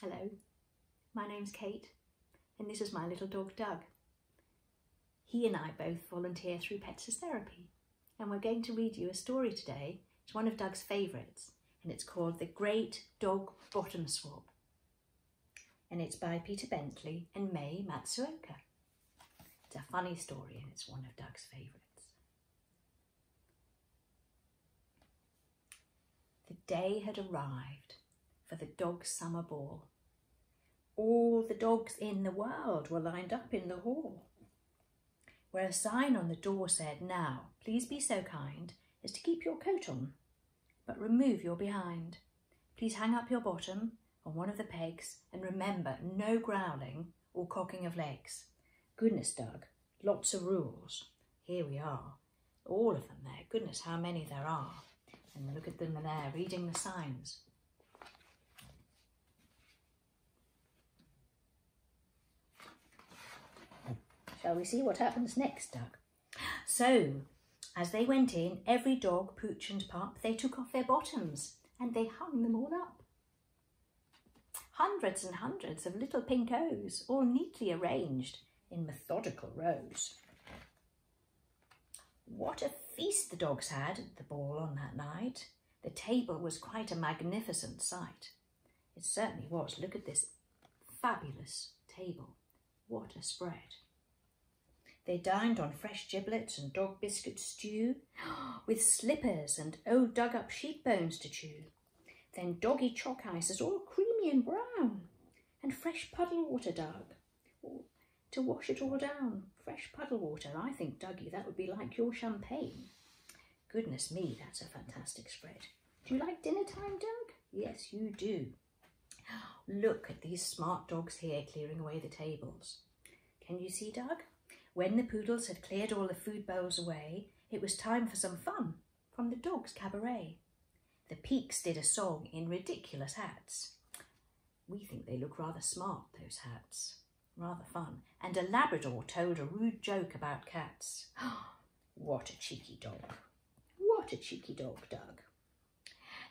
Hello, my name's Cate and this is my little dog Doug. He and I both volunteer through Pug Therapy and we're going to read you a story today. It's one of Doug's favourites and it's called The Great Dog Bottom Swap and it's by Peter Bentley and Mel Matsuoka. It's a funny story and it's one of Doug's favourites. The day had arrived for the dog's summer ball. All the dogs in the world were lined up in the hall, where a sign on the door said, "Now, please be so kind as to keep your coat on, but remove your behind. Please hang up your bottom on one of the pegs and remember, no growling or cocking of legs." Goodness, Doug, lots of rules. Here we are, all of them there. Goodness, how many there are. And look at them there, reading the signs. Shall we see what happens next, Doug? So, as they went in, every dog, pooch and pup, they took off their bottoms and they hung them all up. Hundreds and hundreds of little pink O's, all neatly arranged in methodical rows. What a feast the dogs had at the ball on that night. The table was quite a magnificent sight. It certainly was. Look at this fabulous table. What a spread. They dined on fresh giblets and dog biscuit stew, with slippers and old dug-up sheep bones to chew. Then doggy chalk ices, all creamy and brown, and fresh puddle water, Doug, to wash it all down. Fresh puddle water. I think, Dougie, that would be like your champagne. Goodness me, that's a fantastic spread. Do you like dinner time, Doug? Yes, you do. Look at these smart dogs here clearing away the tables. Can you see, Doug? When the poodles had cleared all the food bowls away, it was time for some fun from the dogs' cabaret. The Peaks did a song in ridiculous hats. We think they look rather smart, those hats. Rather fun. And a Labrador told a rude joke about cats. What a cheeky dog. What a cheeky dog, Doug.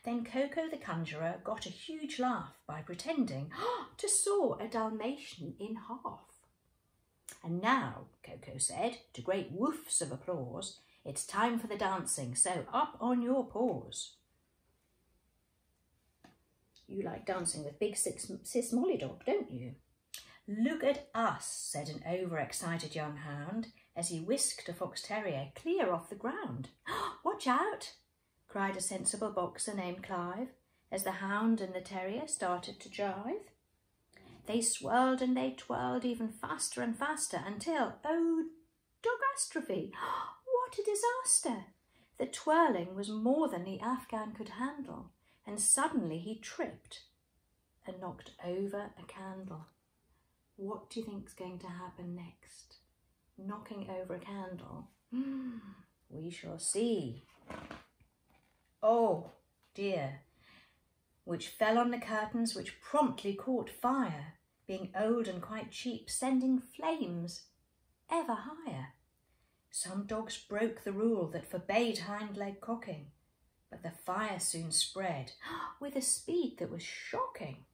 Then Coco the Conjurer got a huge laugh by pretending to saw a Dalmatian in half. And now, Coco said, to great woofs of applause, it's time for the dancing, so up on your paws. You like dancing with big sis Molly Dog, don't you? Look at us, said an overexcited young hound, as he whisked a fox terrier clear off the ground. Watch out, cried a sensible boxer named Clive, as the hound and the terrier started to jive. They swirled and they twirled even faster and faster until, oh, dogastrophe! What a disaster! The twirling was more than the Afghan could handle, and suddenly he tripped and knocked over a candle. What do you think's going to happen next? Knocking over a candle? We shall see. Oh, dear. Which fell on the curtains, which promptly caught fire, being old and quite cheap, sending flames ever higher. Some dogs broke the rule that forbade hind leg cocking, but the fire soon spread with a speed that was shocking.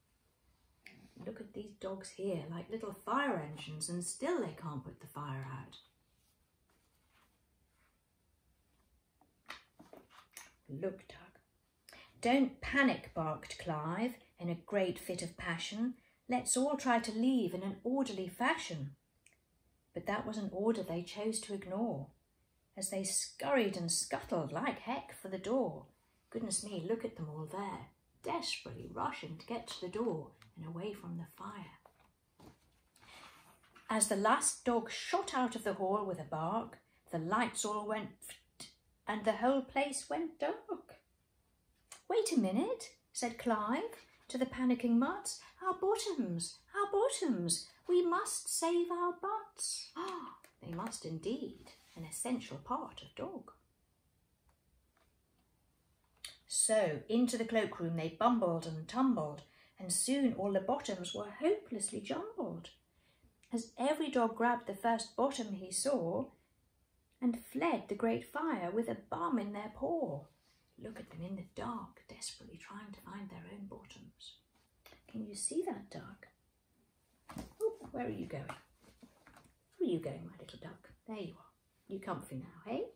Look at these dogs here, like little fire engines, and still they can't put the fire out. Look, Doug. Don't panic, barked Clive in a great fit of passion. Let's all try to leave in an orderly fashion. But that was an order they chose to ignore, as they scurried and scuttled like heck for the door. Goodness me, look at them all there, desperately rushing to get to the door and away from the fire. As the last dog shot out of the hall with a bark, the lights all went and the whole place went dark. Wait a minute, said Clive to the panicking mutts. Our bottoms, we must save our butts. They must indeed, an essential part of dog. So into the cloakroom they bumbled and tumbled, and soon all the bottoms were hopelessly jumbled, as every dog grabbed the first bottom he saw and fled the great fire with a bum in their paw. Look at them in the dark, desperately trying to find their own bottoms. Can you see that, Doug? Oh, where are you going? Where are you going, my little duck? There you are. You comfy now, hey?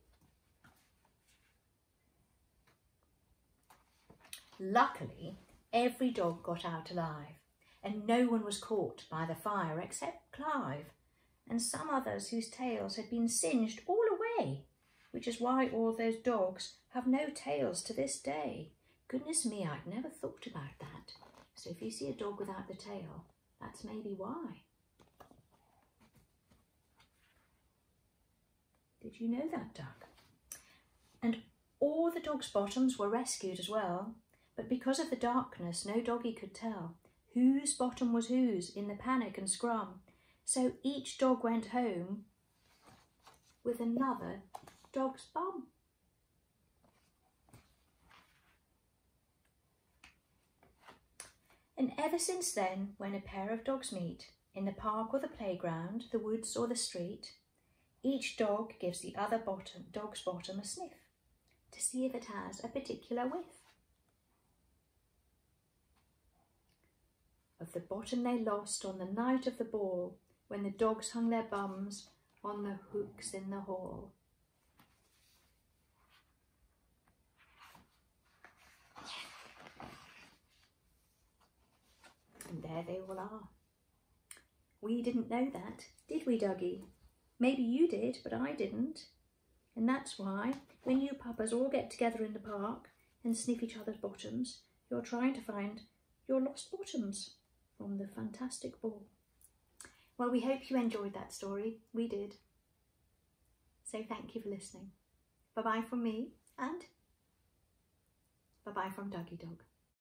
Luckily, every dog got out alive, and no one was caught by the fire except Clive and some others whose tails had been singed all away, which is why all those dogs have no tails to this day. Goodness me, I'd never thought about that. So if you see a dog without the tail, that's maybe why. Did you know that, Doug? And all the dogs' bottoms were rescued as well, but because of the darkness, no doggy could tell whose bottom was whose in the panic and scrum. So each dog went home with another dog's bum. And ever since then, when a pair of dogs meet, in the park or the playground, the woods or the street, each dog gives the other dog's bottom a sniff to see if it has a particular whiff of the bottom they lost on the night of the ball, when the dogs hung their bums on the hooks in the hall. And there they all are. We didn't know that, did we, Dougie? Maybe you did, but I didn't. And that's why, when you puppers all get together in the park and sniff each other's bottoms, you're trying to find your lost bottoms from the fantastic ball. Well, we hope you enjoyed that story. We did. So thank you for listening. Bye-bye from me, and bye-bye from Dougie Dog.